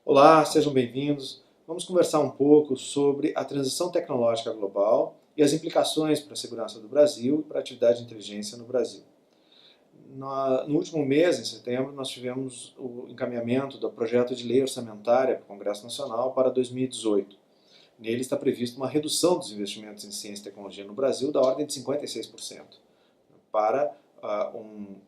Olá, sejam bem-vindos. Vamos conversar um pouco sobre a transição tecnológica global e as implicações para a segurança do Brasil e para a atividade de inteligência no Brasil. No último mês, em setembro, nós tivemos o encaminhamento do projeto de lei orçamentária para o Congresso Nacional para 2018. Nele está prevista uma redução dos investimentos em ciência e tecnologia no Brasil da ordem de 56%, para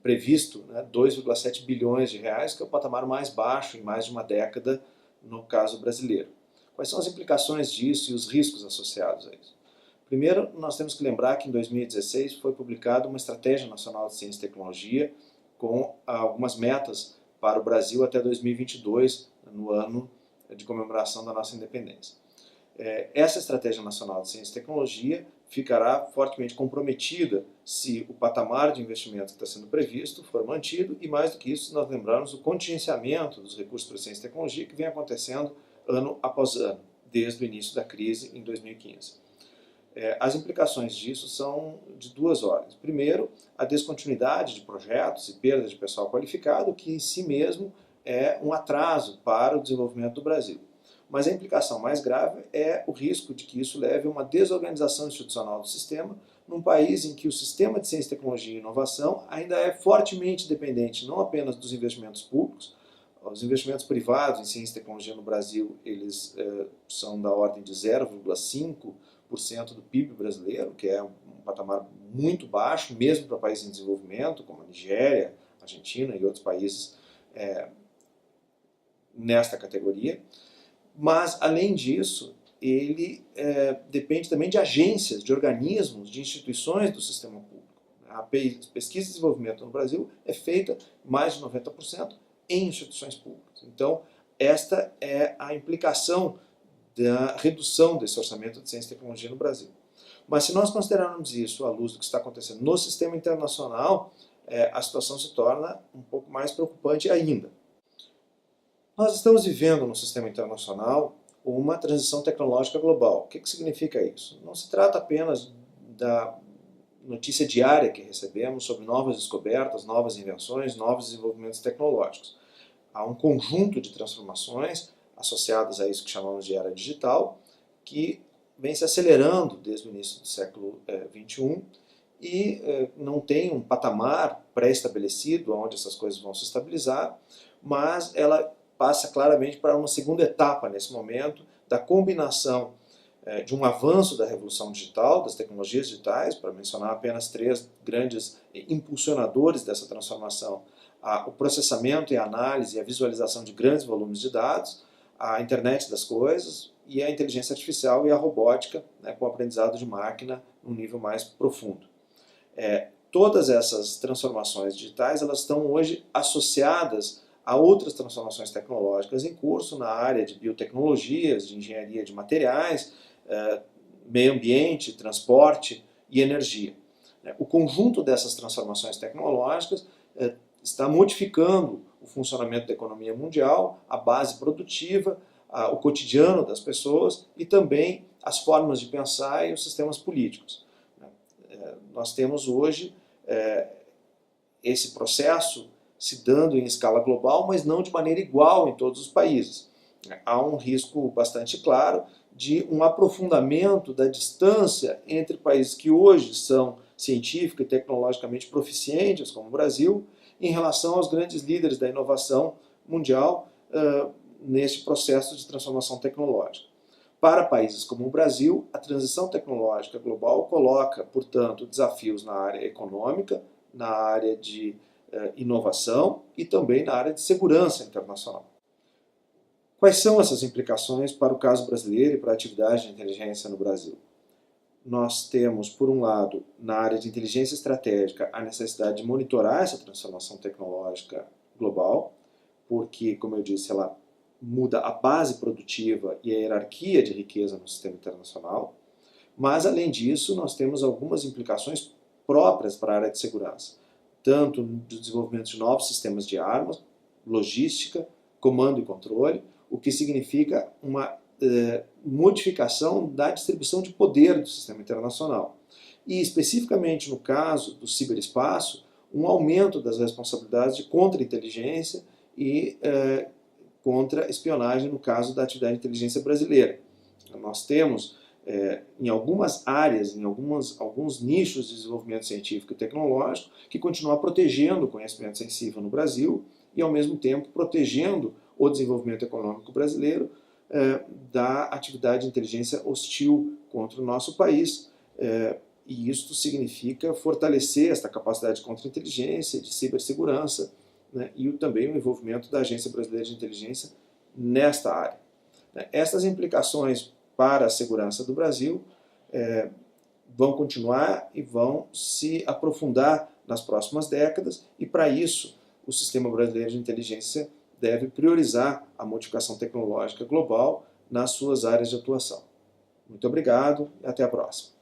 previsto 2,7 bilhões de reais, que é o patamar mais baixo em mais de uma década no caso brasileiro. Quais são as implicações disso e os riscos associados a isso? Primeiro, nós temos que lembrar que em 2016 foi publicada uma Estratégia Nacional de Ciência e Tecnologia com algumas metas para o Brasil até 2022, no ano de comemoração da nossa independência. Essa Estratégia Nacional de Ciência e Tecnologia ficará fortemente comprometida se o patamar de investimento que está sendo previsto for mantido e, mais do que isso, nós lembrarmos o contingenciamento dos recursos para ciência e tecnologia que vem acontecendo ano após ano, desde o início da crise em 2015. As implicações disso são de duas ordens. Primeiro, a descontinuidade de projetos e perda de pessoal qualificado, que em si mesmo é um atraso para o desenvolvimento do Brasil. Mas a implicação mais grave é o risco de que isso leve a uma desorganização institucional do sistema, num país em que o sistema de ciência, tecnologia e inovação ainda é fortemente dependente não apenas dos investimentos públicos. Os investimentos privados em ciência e tecnologia no Brasil, eles são da ordem de 0,5% do PIB brasileiro, que é um patamar muito baixo, mesmo para países em desenvolvimento, como a Nigéria, a Argentina e outros países nesta categoria. Mas, além disso, ele depende também de agências, de organismos, de instituições do sistema público. A pesquisa e desenvolvimento no Brasil é feita, mais de 90%, em instituições públicas. Então, esta é a implicação da redução desse orçamento de ciência e tecnologia no Brasil. Mas se nós considerarmos isso à luz do que está acontecendo no sistema internacional, a situação se torna um pouco mais preocupante ainda. Nós estamos vivendo no sistema internacional uma transição tecnológica global. O que significa isso? Não se trata apenas da notícia diária que recebemos sobre novas descobertas, novas invenções, novos desenvolvimentos tecnológicos. Há um conjunto de transformações associadas a isso que chamamos de era digital, que vem se acelerando desde o início do século XXI e não tem um patamar pré-estabelecido onde essas coisas vão se estabilizar, mas ela passa claramente para uma segunda etapa nesse momento da combinação de um avanço da revolução digital, das tecnologias digitais, para mencionar apenas três grandes impulsionadores dessa transformação: o processamento e a análise e a visualização de grandes volumes de dados, a internet das coisas e a inteligência artificial e a robótica, com o aprendizado de máquina num nível mais profundo. Todas essas transformações digitais, elas estão hoje associadas a outras transformações tecnológicas em curso na área de biotecnologias, de engenharia de materiais, meio ambiente, transporte e energia. O conjunto dessas transformações tecnológicas está modificando o funcionamento da economia mundial, a base produtiva, o cotidiano das pessoas e também as formas de pensar e os sistemas políticos. Nós temos hoje esse processo se dando em escala global, mas não de maneira igual em todos os países. Há um risco bastante claro de um aprofundamento da distância entre países que hoje são científica e tecnologicamente proficientes, como o Brasil, em relação aos grandes líderes da inovação mundial neste processo de transformação tecnológica. Para países como o Brasil, a transição tecnológica global coloca, portanto, desafios na área econômica, na área de inovação e também na área de segurança internacional. Quais são essas implicações para o caso brasileiro e para a atividade de inteligência no Brasil? Nós temos, por um lado, na área de inteligência estratégica, a necessidade de monitorar essa transformação tecnológica global, porque, como eu disse, ela muda a base produtiva e a hierarquia de riqueza no sistema internacional. Mas, além disso, nós temos algumas implicações próprias para a área de segurança, tanto do desenvolvimento de novos sistemas de armas, logística, comando e controle, o que significa uma modificação da distribuição de poder do sistema internacional. E, especificamente no caso do ciberespaço, um aumento das responsabilidades de contra-inteligência e contra espionagem no caso da atividade de inteligência brasileira. Nós temos, em algumas áreas, em alguns nichos de desenvolvimento científico e tecnológico, que continuam protegendo o conhecimento sensível no Brasil e, ao mesmo tempo, protegendo o desenvolvimento econômico brasileiro da atividade de inteligência hostil contra o nosso país. E isto significa fortalecer esta capacidade de contra-inteligência, de cibersegurança, né, e também o envolvimento da Agência Brasileira de Inteligência nesta área. Essas implicações para a segurança do Brasil vão continuar e vão se aprofundar nas próximas décadas, e para isso o sistema brasileiro de inteligência deve priorizar a modificação tecnológica global nas suas áreas de atuação. Muito obrigado e até a próxima.